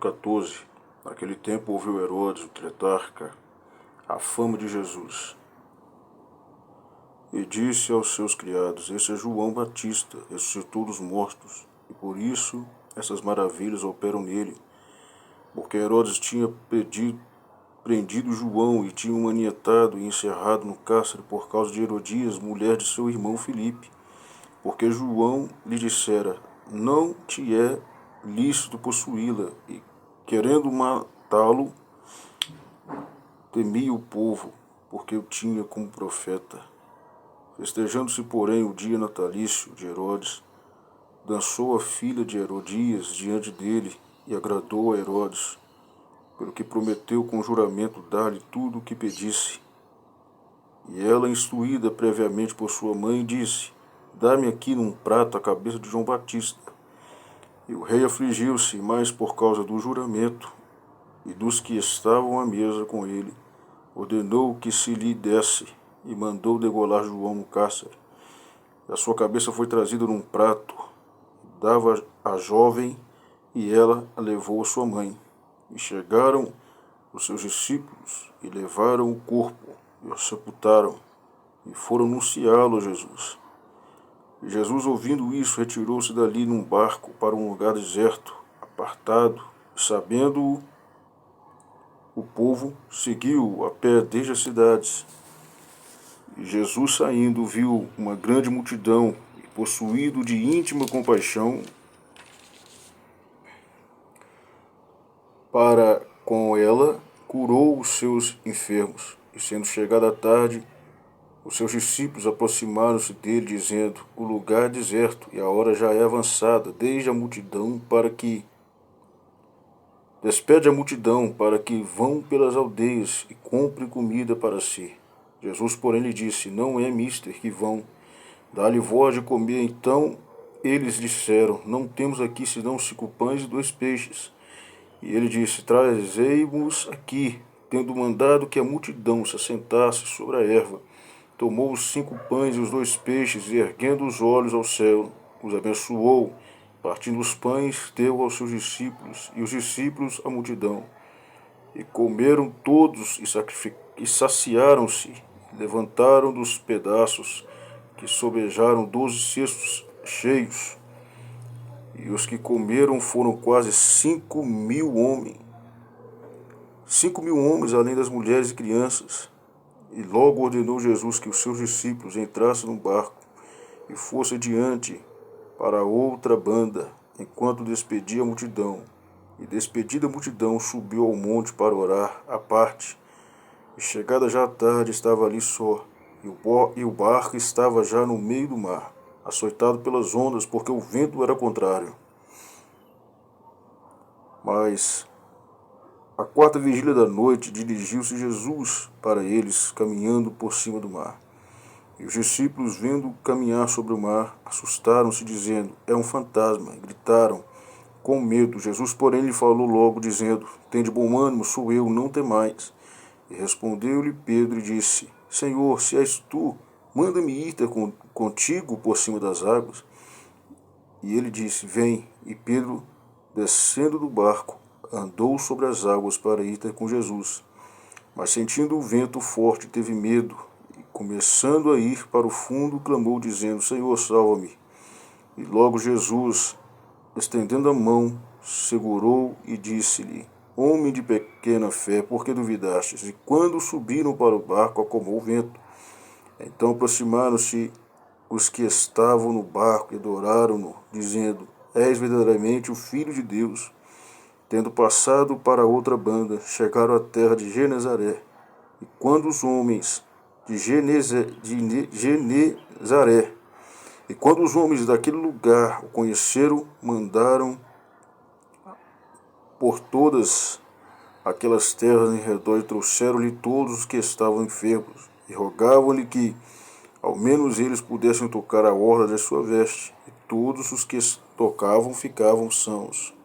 14. Naquele tempo ouviu Herodes, o tetrarca, a fama de Jesus, e disse aos seus criados: Este é João Batista, ressuscitou dos mortos, e por isso essas maravilhas operam nele. Porque Herodes tinha prendido João e tinha o manietado e encerrado no cárcere por causa de Herodias, mulher de seu irmão Filipe. Porque João lhe dissera: Não te é lícito possuí-la, e querendo matá-lo, temia o povo, porque o tinha como profeta. Festejando-se, porém, o dia natalício de Herodes, dançou a filha de Herodias diante dele e agradou a Herodes, pelo que prometeu com juramento dar-lhe tudo o que pedisse. E ela, instruída previamente por sua mãe, disse: Dá-me aqui num prato a cabeça de João Batista. E o rei afligiu-se mais por causa do juramento e dos que estavam à mesa com ele. Ordenou que se lhe desse e mandou degolar João no cárcere. E a sua cabeça foi trazida num prato, dava à jovem, e ela a levou à sua mãe. E chegaram os seus discípulos e levaram o corpo e o sepultaram e foram anunciá-lo a Jesus. E Jesus, ouvindo isso, retirou-se dali num barco para um lugar deserto, apartado, e sabendo-o o povo, seguiu-o a pé desde as cidades. E Jesus, saindo, viu uma grande multidão e, possuído de íntima compaixão para com ela, curou os seus enfermos. E sendo chegada a tarde, os seus discípulos aproximaram-se dele, dizendo: O lugar é deserto e a hora já é avançada. Despede a multidão para que vão pelas aldeias e comprem comida para si. Jesus, porém, lhe disse: Não é mister que vão. Dá-lhe voz de comer. Então eles disseram: Não temos aqui senão 5 pães e 2 peixes. E ele disse: Trazei-mos aqui. Tendo mandado que a multidão se assentasse sobre a erva, tomou os 5 pães e os 2 peixes, e erguendo os olhos ao céu, os abençoou. Partindo os pães, deu aos seus discípulos, e os discípulos à multidão. E comeram todos, e saciaram-se, e levantaram dos pedaços, que sobejaram 12 cestos cheios. E os que comeram foram quase 5.000 homens. 5.000 homens, além das mulheres e crianças. E logo ordenou Jesus que os seus discípulos entrassem no barco e fossem adiante para a outra banda, enquanto despedia a multidão. E despedida a multidão, subiu ao monte para orar à parte. E chegada já a tarde, estava ali só, e o barco estava já no meio do mar, açoitado pelas ondas, porque o vento era contrário. Mas à 4ª vigília da noite, dirigiu-se Jesus para eles, caminhando por cima do mar. E os discípulos, vendo caminhar sobre o mar, assustaram-se, dizendo: É um fantasma, e gritaram com medo. Jesus, porém, lhe falou logo, dizendo: Tende bom ânimo, sou eu, não temais. E respondeu-lhe Pedro e disse: Senhor, se és tu, manda-me ir ter contigo por cima das águas. E ele disse: Vem. E Pedro, descendo do barco, andou sobre as águas para ir ter com Jesus. Mas sentindo o vento forte, teve medo, e começando a ir para o fundo, clamou, dizendo: Senhor, salva-me. E logo Jesus, estendendo a mão, segurou e disse-lhe: Homem de pequena fé, por que duvidastes? E quando subiram para o barco, acalmou o vento. Então aproximaram-se os que estavam no barco e adoraram-no, dizendo: És verdadeiramente o Filho de Deus. Tendo passado para a outra banda, chegaram à terra de Genezaré. E quando os homens de daquele lugar o conheceram, mandaram por todas aquelas terras em redor e trouxeram-lhe todos os que estavam enfermos, e rogavam-lhe que ao menos eles pudessem tocar a orla de sua veste, e todos os que tocavam ficavam sãos.